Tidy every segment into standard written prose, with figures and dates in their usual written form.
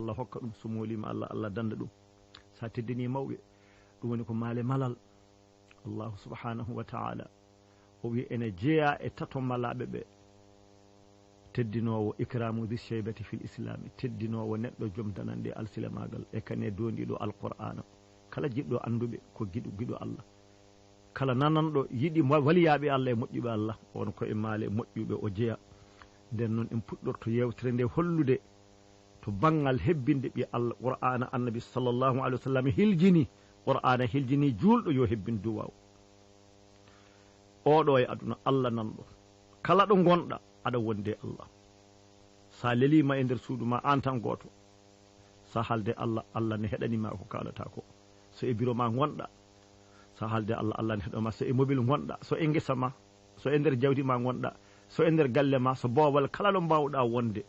Allah hokka ɗum so molima Allah danda ɗum sa teddini mawɓe ɗum woni ko maale malal allahu subhanahu wa ta'ala o wi ene jeeya e tato malaɓe ɓe teddinowo ikramu dhi shaybati fil islami teddinowo neɗɗo joom danande alsila magal e kane dondiɗo alqur'ana kala jiɗɗo anduɓe ko giɗo Allah kala nananɗo yiɗi waliyaɓe Allah e moƴƴuɓe Allah on ko e maale moƴƴuɓe o jeeya nden noon en puɗɗorto yewtere nde hollude to bangal hebbinde ɓi Allah qur'ana annabi sallllahu alayhi wa sallam hiljini qur'ana hiljini julɗo yo hebbin duwaw oɗo e aduna Allah nanɗo kala ɗo gonɗa aɗa wonde Allah sa lelima e nder suudu ma an tan goto sa halde Allah ne heɗanima ko kalata ko so e bureau ma gonɗa sa halde Allah ne heɗanima so e mobile gonɗa so e guesa ma so e nder jawdi ma gonɗa so e nder galle ma so boowal kala ɗo mbawɗa wonde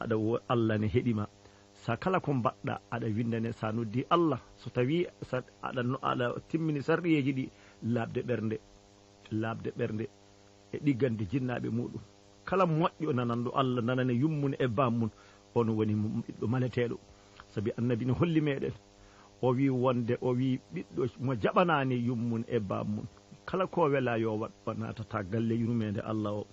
aɗa Allah ne heɗima sa kala ko mbaɗɗa aɗa windane sa noddi Allah so tawi aɗa timmini sarɗiyeji ɗi labde ɓernde e ɗiggande jinnaɓe muɗum kala moƴƴo nananɗo Allah nanane yummum e bammum on woni ɓiɗɗo maleteɗo saabi annabi ne holli meɗen o wi ɓiɗɗo mo jaɓanani yummum e bammum kala ko wela yo wat o natata galle yurmede Allah o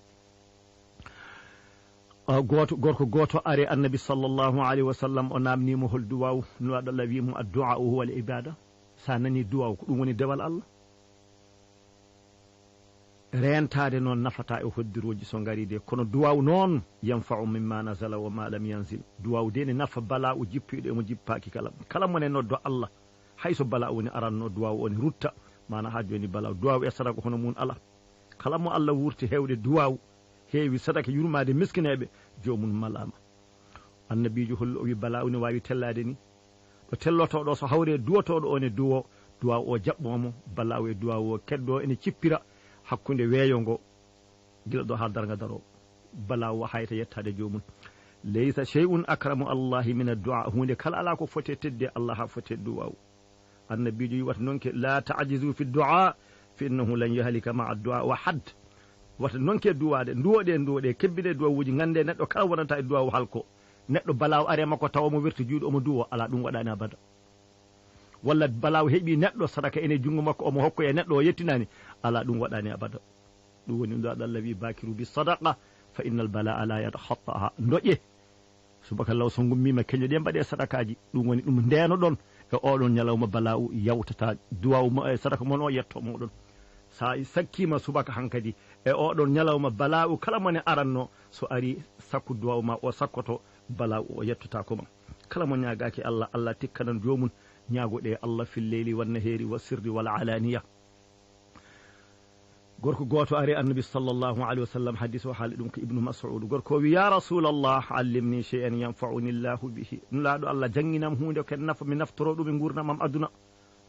gorko goto ari annabi sallllahu alayhi wa sallam o namnimo hol duwaw no waɗa Allah wimo addu'a huwa al ibada sa nani duwaw ko ɗum woni dewal Allah rentade noon nafata e hoddiroji so ngari de kono duwaw noon yanfa'u mimma nazala wa ma lam yanzil duwaw de ne nafa bala o jippiɗo emo jippaki kala mone noddo Allah hayso bala woni aranno duwaw oni rutta mana ha joni bala duwaw e sadaka hono mun ala kala mo Allah wurti hewde duwaw heewi sadaka yurmade miskineɓe jomum malama annabijo hollo o wi bala ne wawi tellade ni ɗo tellotoɗo so hawre duwotoɗo one duwaw o jaɓɓomo bala e duwaw o keddo ene cippira hakkunde weeyo ngo gila ɗo ha darga daro bala o hayta yettade jomum laysa shay'un akramu allahi min ad-du'a hunde kala ala ko fote tedde Allah ha fote duwaw annabijo wi wata nonke la ta'jizu fi ad-du'a fa innahu lan yahlika ma'a ad-du'a wa hadd wata nonke duwade nduwoɗe kebbide duwawuji gande neɗɗo kala wonanta e duwaw halko neɗɗo balaw are makko tawa mo wirti juuɗo omo duwo ala ɗum waɗani abada walla balaw heeɓi neɗɗo sadaka ene jungo makko omo hokko e neɗɗo o yettinani ala ɗum waɗani abada ɗum woni ɗo Allah wi bakiru bi sadaqa fa innal bala'a la yatahattaha doƴe subhanallahi so gummima keñoɗe mbaɗe sadakaji ɗum woni ɗum ndeno ɗon e oɗon ñalawma bala'u yawtata duwaw sadaka mon o yetto moɗon sa sakkima subaka hankadi e oɗon ñalawma bala'u kala mone aranno so ari sakku duwaw ma o sakkoto bala'u o yettota koma kala mo ñagaki Allah tikkanan jomum ñagoɗe Allah fil leyli wan nahari wa sirri wal alaniya gorko goto ari annabi sallllahu alayhi wa sallam hadis o haali ɗum ko ibnu mas'ud gorko wi ya rasulallah allimni shay'an yanfa'uni llahu bihi nulaɗo Allah janginam hunde ken nafa mi naftoro ɗum e gurnamam aduna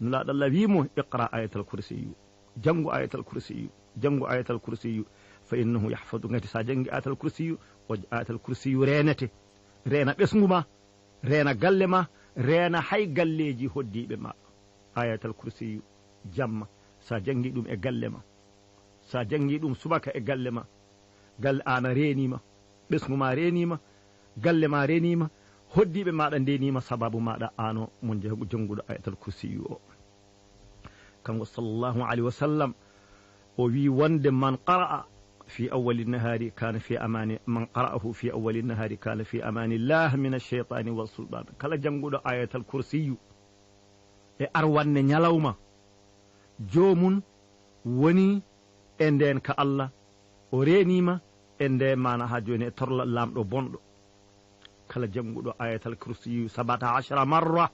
nulaɗo Allah wimo iqra ayatal kursiyu jangu ayatal kursiyu fa innahu yahfadu ngati sa jangi ayatal kursiyu o ayatal kursiyu renete rena ɓesguma rena galle ma rena hay galleji hoddiɓe ma ayatal kursiyu jamma sa jangi ɗum e galle ma sa jangi ɗum subaka e galle ma galle ana renima ɓesguma renima galle ma renima hoddiɓe maɗa ndenima sababu maɗa ano mo janguɗo ayatal kursiyu o kanko sallllahu alayhi wa sallam o wi wonde man qara'a fi awwali nahari kana fi amani man qara'ahu fi awwali nahari kana fi amani llah min ash-shaytani wa sultan kala janguɗo ayatal kursiyu e arwanne ñalawma jomun woni e nden ka Allah o renima e nde mana ha joni e torla lamɗo bonɗo kala janguɗo ayatal kursiyu 17 marra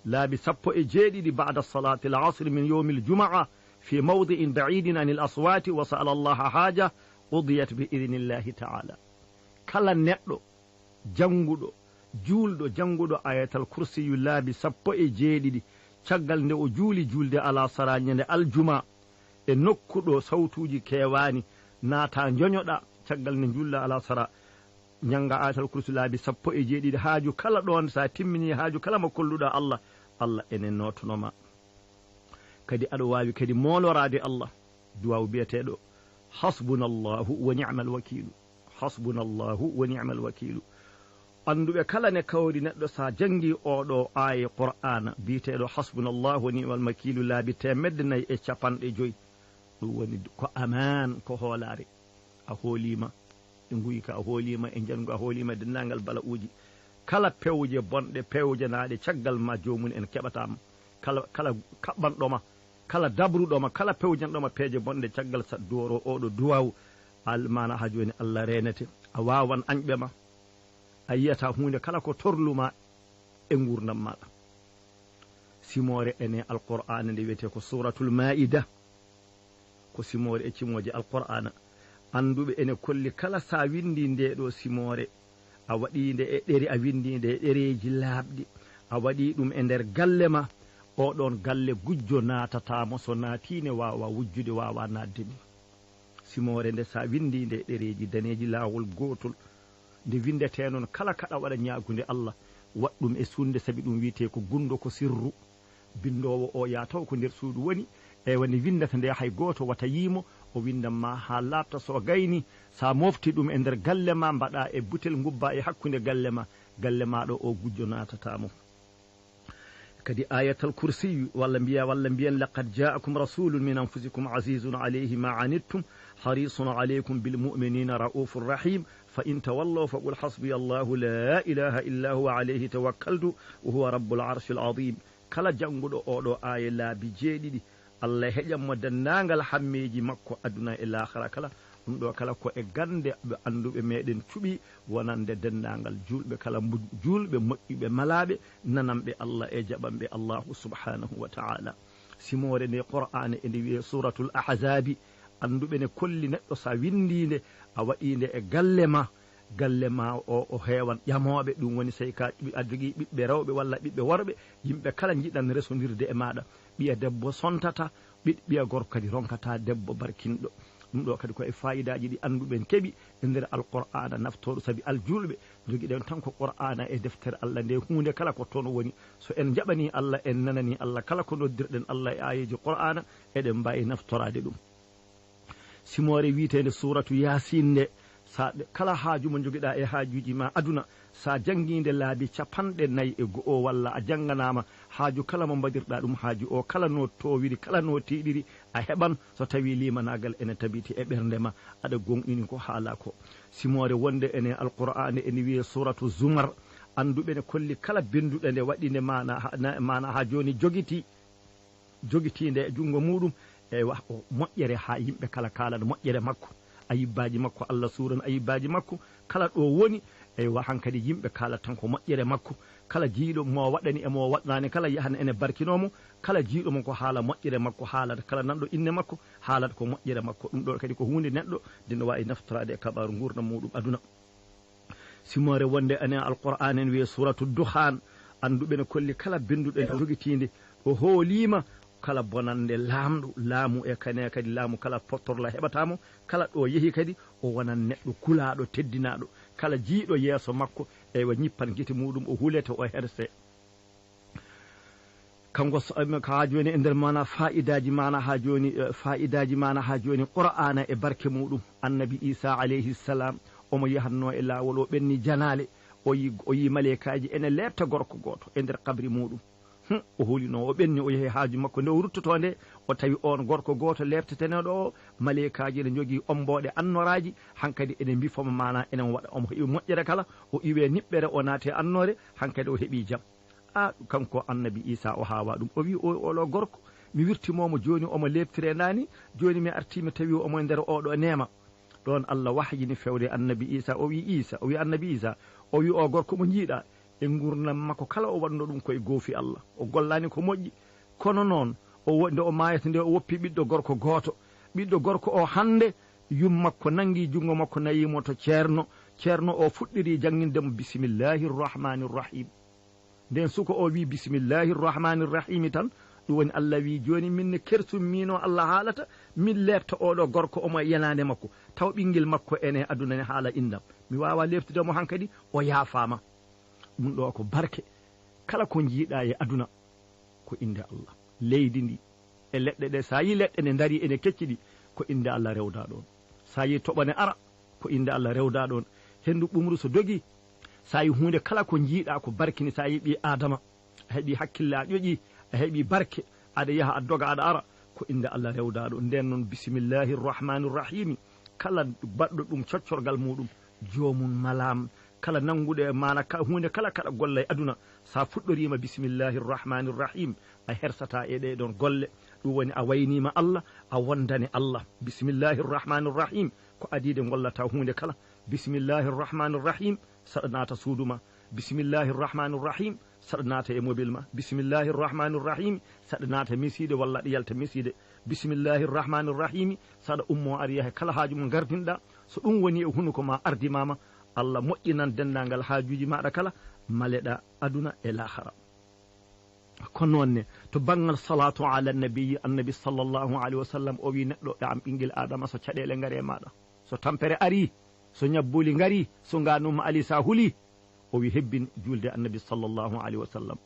laabi 17 ba'da salati al-asr min yawm al-jum'a في موضع بعيد عن الأصوات وسأل الله حاجة قضيت بإذن الله تعالى كلا نقلو جنغدو جولدو جنغدو آية الكرسي لابي سبو جيدي شغل نو جولدي على سراني الجمعة نكدو صوتوجي كيواني ناتا نجونيودا شغل نجول على سرا ñanga ayatal kursi laabi 17 haaju kala ɗon sa timmini haaju kala mo kolluɗa Allah enen notonoma kadi aɗo wawi kadi molorade Allah duwaw biyeteɗo hasbunallahu wa ni'mal wakilu anduɓe kala ne kawri neɗɗo sa jangi oɗo aya qur'ana biyeteɗo hasbunallahu wa ni'mal makilu laabi temedde nayyi e capanɗe joyyi ɗum woni ko aman ko hoolare a hoolima e guyka a hoolima e jangu a hoolima e dennagal bala uji kala pewje bonɗe pewjanaɗe caggal ma jomum en keɓatama kala kaɓɓanɗoma kala dabruɗoma kala pewjanɗoma peeje bonɗe caggal sa doro oɗo duwaw almana ha joni Allah renete a wawan añɓe ma a yiyata hunde kala ko torluma e gurdam maɗa simore ene alqur'ana nde wiyete ko suratul maida ko simore e cimoje alqur'ana anduɓe ene kolli kala sa windi nde ɗo simore a waɗinde e ɗeri a windinde e ɗereji laaɓɗi a waɗi ɗum e nder galle ma oɗon galle gujjo natatamo so naatine wawa wujjude wawa nadde ni simore nde sa windi nde ɗereji daneji lawol gotol nde windete noon kala kaɗa waɗa ñagude Allah waɗɗum e sunde saabi ɗum wiyete ko gundo ko sirru bindowo o ya taw ko nder suudu woni e woni windata nde hay goto wata yimo o windamma ha labta so gayni sa mofti ɗum e nder galle ma mbaɗa e butel gubba e hakkude galle maɗo o gujjo natatamo kadi ayatal kursiyu walla mbiyen laqad ja'akum rasulun min anfusikum azizun alayhi ma anittum harisun alaykum bil mu'minina raufur rahim fa in tawallaw faqul hasbiya Allahu la ilaha illa huwa alayhi tawakkaltu wa huwa rabbul arshil azim kala janguɗo oɗo aya laabi jeeɗiɗi Allah heƴanmo dennagal hammeji makko aduna e lahara kala ɗum ɗo kala ko e gande ɓe anduɓe meɗen cuɓi wonande dendagal julɓe kala julɓe moƴƴuɓe malaɓe nananɓe Allah e jaɓanɓe Allahu subhanahu wa ta'ala simore nde qur'ana e nde wiye suratul ahzabi anduɓe ne kolli neɗɗo sa windinde a waɗinde e galle ma o heewan ƴamoɓe ɗum woni sey ka a jogui ɓiɓɓe rewɓe walla ɓiɓɓe worɓe yimɓe kala jiɗan resodirde e maɗa ɓiya debbo sontata ɓiya gorko kadi ronkata debbo barkinɗo ɗum ɗo kadi koye fayidaji ɗi anduɓen keeɓi e nder alqur'ana naftoɗo saabi aljulɓe joguiɗen tan ko qur'ana e deftere Allah nde hunde kala ko toon woni so en jaɓani Allah en nanani Allah kala ko noddirɗen Allah e ayeji qur'ana eɗen mbawi naftorade ɗum simore wiitede suratu yasin nde sa kala haaju mo joguiɗa e haajuji ma aduna sa jangguinde laabi capanɗe nayyi e go'o walla a jangganama haaju kala mo mbaɗirɗa ɗum haaju o kala no towiri kala no tiɗiri a heɓan so tawi limanagal ene tabiti e ɓernde ma aɗa gonɗini ko haala ko simore wonde ene alqur'ana ene wiye suratu zumar anduɓe ne kolli kala binduɗe nde waɗinde mana ha joni jogitinde e jungo muɗum e moƴƴere ha yimɓe kala kalano moƴƴere makko ayibbaji makko Allah suran ayibbaji makko kala ɗo woni eywa hankadi yimɓe kala tan ko moƴƴere makko kala jiiɗo mo waɗani e mo waɗnani kala yahana ene barkinomo kala jiiɗo mo ko haala moƴƴere makko haalata kala nanɗo inne makko haalata ko moƴƴere makko ɗum ɗo kadi ko hunde neɗɗo dino wawi naftorade e kabaru gurdam muɗum aduna simore wonde ane alqur'an en wiye suratu duhan anduɓe ne kolli kala binduɗo jogitinde o hoolima kala bonande lamɗo laamu e kane kadi laamu kala pottorla heɓatamo kala ɗo yeehi kadi o wonan neɗɗo kulaɗo teddinaɗo kala jiiɗo yeeso makko ewa ñippan guite muɗum o hulete o herse kanko ha joni e nder mana fa'idaji mana ha joni qur'ana e barke muɗum annabi isa alayhi salam omo yahanno e lawol o ɓenni janale o yi malekaji ene lebta gorko goto e nder kabri muɗum o hulino o ɓenni o yeehi haaju makko nde o ruttoto nde o tawi on gorko goto lebteteneɗo o malekaji ene jogui omboɗe annoraji hankkadi ene mbifoma mana enen waɗa omo heeɓi moƴƴere kala o iwe niɓɓere o naate annore hankkadi o heeɓi jaam kanko annabi isa o hawa ɗum o wi oɗo gorko mi wirtimomo joni omo lebtire nani joni mi artimi tawi omo nder oɗo nema ɗon Allah wahyini fewde annabi isa o wi annabi isa o wi o gorko mo jiiɗa e gurnam makko kala o wanno ɗum koye goofi Allah o gollani ko moƴƴi kono noon nde o mayata nde o woppi ɓiɗɗo gorko o hande yum makko nangi jungo makko nayimo to ceerno o fuɗɗiri jangindemo bisimillahi rrahmani rrahim nden suko o wi bisimillahi rrahmani rrahimi tan ɗum woni Allah wi joni minne kersum mino Allah haalata min lebta oɗo gorko omo yanade makko taw ɓinguel makko ene aduna ne haala indam mi wawa lebtudemo hankadi o yaafama ɗum ɗo ko barke kala ko jiiɗa e aduna ko inde Allah leydi ndi e leɗɗe ɗe sa yi leɗɗe ne dari ene kecciɗi ko inde Allah rewda ɗon sa yi toɓane ara ko inde Allah rewda ɗon hendu ɓumru so dogi sa yi hunde kala ko jiiɗa ko barkini sa yi ɓi adama a heeɓi hakkille a ƴoƴi a heeɓi barke aɗa yaha a doga aɗa ara ko inde Allah rewdaɗo nden noon bisimillahi rrahmani rrahimi kala baɗɗo ɗum coccorgal muɗum jomum malam kala nanguɗe mana hunde kala kaɗa golla e aduna sa fuɗɗorima bisimillahi rrahmani rrahim a hersata e ɗe ɗon golle ɗum woni a waynima Allah a wondani Allah bisimillahi rrahmani rrahim ko adide gollata hunde kala bisimillahi rrahmani rrahim saɗa naata suuduma bisimillahi rrahmani rrahim saɗa naata e mobile ma bisimillahi rrahmani rrahim saɗa naata miside walla ɗa yalta miside bisimillahi rrahmani rrahimi saɗa ummo ari yahe kala haaju mo gardinɗa so ɗum woni e hunuko ma ardimama Allah moƴƴinan dendagal haajuji maɗa kala maleɗa aduna e lahara kono noonne to banggal salatu ala nabiyi annabi sallllahu alayhi wa sallam o wi neɗɗo e am ɓinguel adama so caɗele gaari e maɗa so tampere ari so ñabbuli gaari so ganuma ali sa huuli o wi hebbin julde annabi sallllahu alayhi wa sallam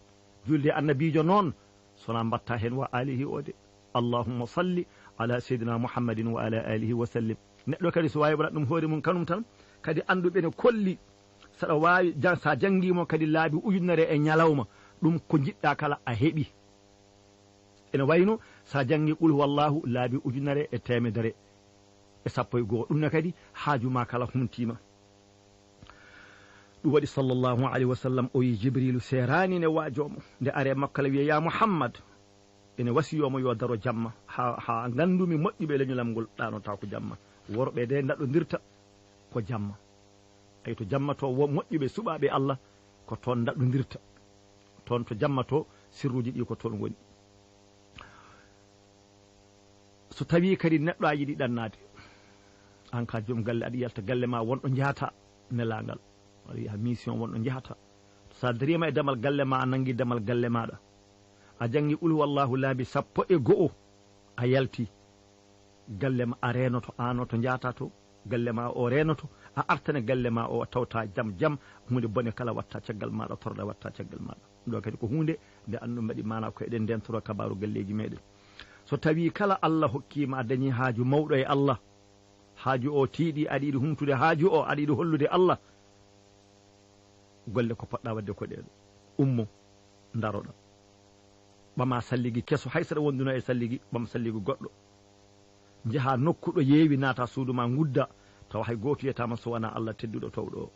julde annabijo noon sona mbatta hen wa alihi o de allahumma salli ala seydina muhammadin wa ala alihi wa sallim neɗɗo kadi so wawi waɗat ɗum hoore mum kanum tan kadi anduɓe ne kolli saɗa wawi sa jangguimo kadi laabi ujunere e ñalawma ɗum ko jiɗɗa kala a heeɓi ene wayno sa janggi qul wallahu laabi ujunere e temedere e sappo e goho ɗum ne kadi haajuma kala humtima ɗum waɗi sallllahu alayhi wa sallam o yi jibrilu serani ne waajomo nde are makkala wiya ya mouhammad ene wasiyomo yo daro jamma ha gandumi moƴƴuɓe leñolam ngol ɗanota ko jamma worɓe de daɗodirta ko jamma ay to jamma to moƴƴuɓe suɓaɓe Allah ko toon daɗodirta toon to jamma to sirruji ɗi ko toon woni so tawi kadi neɗɗo a yiɗi ɗannade an ka joom galle aɗa yalta galle ma wonɗo jahata nelagal aɗa yiya mission wonɗo jahata sa darima e damal galle ma a nangui damal galle maɗa a jangi qul wallahu laabi sappo e go'o a yalti galle ma a renoto an o to jahata to galle ma o renoto a artane galle ma o tawta jam jam hunde bone kala watta caggal maɗa torɗa watta caggal maɗa ɗo kadi ko hunde nde andu mbaɗi mana ko eɗen ndentoro kabaru galleji meɗen so tawi kala Allah hokkima a dañi haaju mawɗo e Allah haaju o tiiɗi aɗa yiɗi humtude haaju o aɗa yiɗi hollude Allah golle ko poɗɗa wadde ko ɗeɗo ummo daroɗa ɓama salligi keso hay saɗa wonduno e salligi ɓam salligi goɗɗo jaaha nokkuɗo yeewi naata suudu ma gudda tawa hay goto wiyatama so wona Allah tedduɗo towɗo o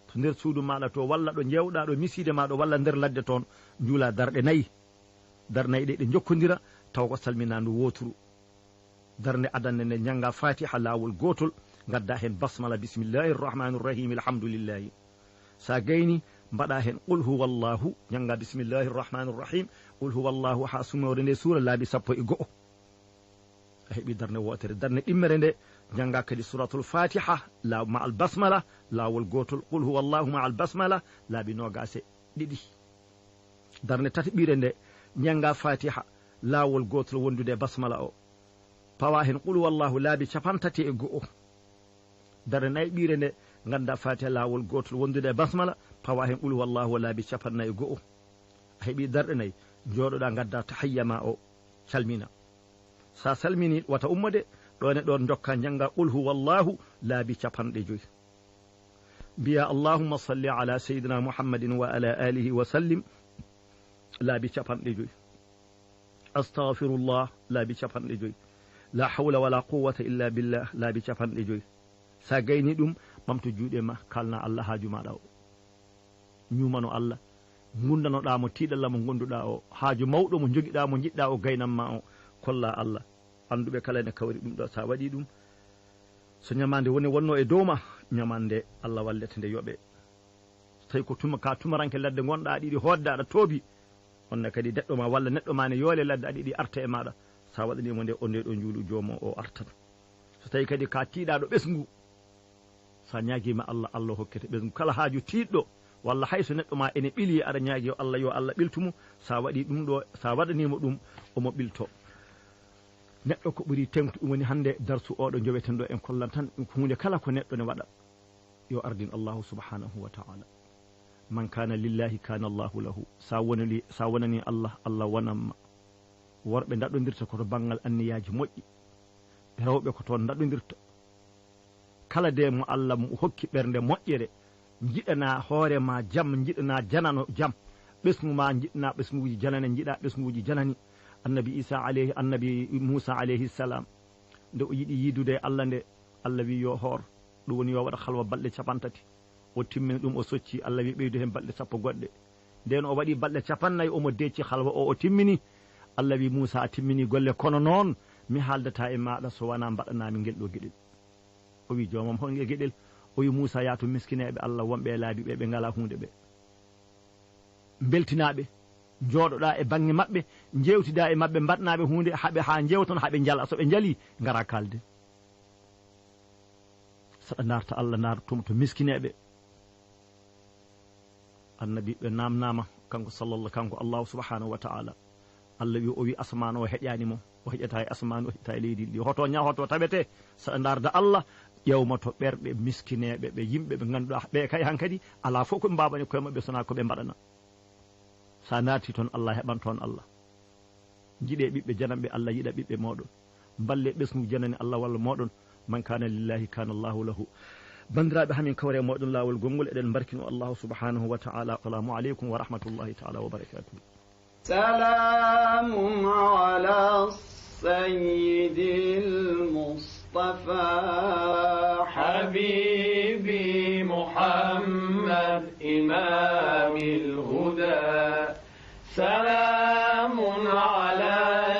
to nder suudu maɗa to walla ɗo jewɗa ɗo miside maɗo walla nder ladde toon juula darɗe nayyi ɗe ɗe jokkodira taw ko salminandu woturu darde adanne nde jangga fatiha lawol gotol gadda hen basmala bisimillahi rrahmani rrahim alhamdulillahi sa gayni mbaɗa hen qul huwallahu jangga bisimillahi rrahmani rrahim qul huwallahu ha sumore nde suura laabi sappo e go'o a heeɓi darde wotere darde ɗimmere nde jangga kadi suratul fatiha ma al basmala lawol gotol qul huwallahu ma al basmala laabi nogase ɗiɗi darde tataɓire nde jangga fatiha lawol gotol wondude basmala o pawa hen qul wallahu laabi capantati e go'o darde nayɓire nde ganda fatiha lawol gotol wondude basmala pawa hen qul wallahu laabi capannayyi e go'o a heeɓi darɗe nayyi joɗoɗa gadda tahiyyama o calmina sa salmini wata ummode ɗone ɗon dokka jangga qul huwallahu laabi capanɗe joyyi mbiya allahumma salli ala sayidina muhammadin wa ala alihi wa sallim laabi capanɗe joyyi astaghfirullah laabi capanɗe joyyi la hawla wala quwwata illa billah laabi capanɗe joyyi sa gayni ɗum ɓamto juuɗe ma kalna Allah haaju maɗa o ñumano Allah gundanoɗamo tiiɗalla mo gonduɗa o haaju mawɗo mo joguiɗa mo jiɗɗa o gaynanma o kolla Allah anduɓe kala ne kawri ɗum ɗo sa waɗi ɗum so ñamande woni wonno e dow ma ñamande Allah wallete nde yoɓe so tawi ko ka tumaranke ladde gonɗa aɗa yiɗi hodde aɗa toobi onne kadi neɗɗo ma walla neɗɗo ma ne yoole ladde aɗa yiɗi arta e maɗa sa waɗanimo nde onde ɗo juulu joomo o artan so tawi kadi ka tiiɗaɗo ɓesgu sa ñaguima Allah Allah hokkete ɓesgu kala haaju tiiɗɗo walla hayso neɗɗo ma ene ɓili aɗa ñaagui Allah yo Allah ɓiltumo sa waɗi ɗum ɗo sa waɗanimo ɗum omo ɓilto neɗɗo ko ɓuuri tengtu ɗum woni hande darsu oɗo joweten ɗo en kollan tan hunde kala ko neɗɗo ne waɗa yo ardin Allahu subhanahu wa ta'ala man kana lillahi kana Allahu lahu sa wonani Allah Allah wonanma worɓe daɗodirta koto banggal anniyaji moƴƴi rewɓe ko toon daɗodirta kala de mo Allah mo hokki ɓernde moƴƴere jiɗana hoorema jam jiɗana janano jam ɓesgu ma jiɗna ɓesguji janane jiɗa ɓesguji janani annabi Musa alayhi salam nde o yiɗi yidude Allah nde Allah wi yo hoor ɗum woni yo waɗa halwa balɗe 50 o timmini ɗum o socci Allah wi ɓeydu hen balɗe 10 goɗɗe nden o waɗi balɗe 50 omo decci halwa o timmini Allah wi Musa a timmini golle kono noon mi haaldata e maɗa so wona mbaɗanami ngel ɗo gueɗel o wi jomam hon e gueɗel o wi Musa yaatu miskineɓe Allah wonɓe e laabi ɓe ngala hunde ɓe beltinaɓe jooɗoɗa e banggue mabɓe jewtida e mabɓe mbaɗnaɓe hunde haaɓe ha jewton haaɓe jala soɓe jaali ngara kalde saɗa narta Allah nartuma to miskineɓe annabi ɓe namnama kanko Allah subhanahu wa ta'ala Allah wi o wi asman o heƴanimo o heƴata e asman o heƴata e leydi ndi hoto hoto taɓete saɗa darda Allah ƴewma to ɓerɓe miskineɓe ɓe yimɓe ɓe ganduɗa ɓe kay hankadi ala fof koɓe mbabani koye mabɓe sona koɓe mbaɗana sa naati toon Allah heɓan toon Allah jiiɗe ɓiɓɓe jananɓe Allah yiɗa ɓiɓɓe moɗon balle ɓesgu janani Allah walla moɗon man kana lillahi kana Allahu lahu bandiraɓe hamin kawre moɗon lawol gongol eɗen barkino Allah subhanahu wa ta'ala assalamu aleykum wa rahmatullahi ta'ala wa barakatuh سلام على السيد المصطفى حبيبي محمد إمام الهدى سلام على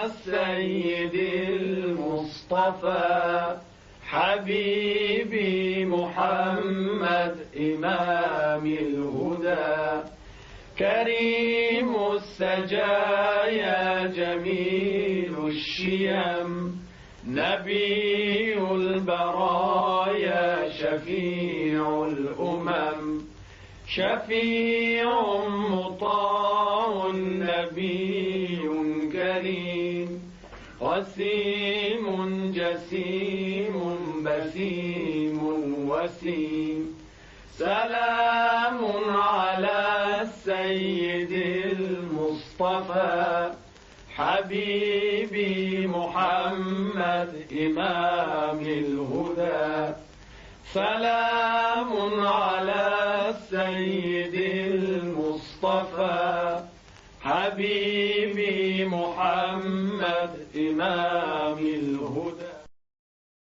السيد المصطفى حبيبي محمد إمام الهدى كريم السجايا جميل الشيم نبي البرايا شفيع الأمم شفيع مطاع نبي كريم وسيم جسيم بسيم وسيم سلام على السيد المصطفى حبيبي محمد إمام الهدى سلام على السيد المصطفى حبيبي محمد إمام الهدى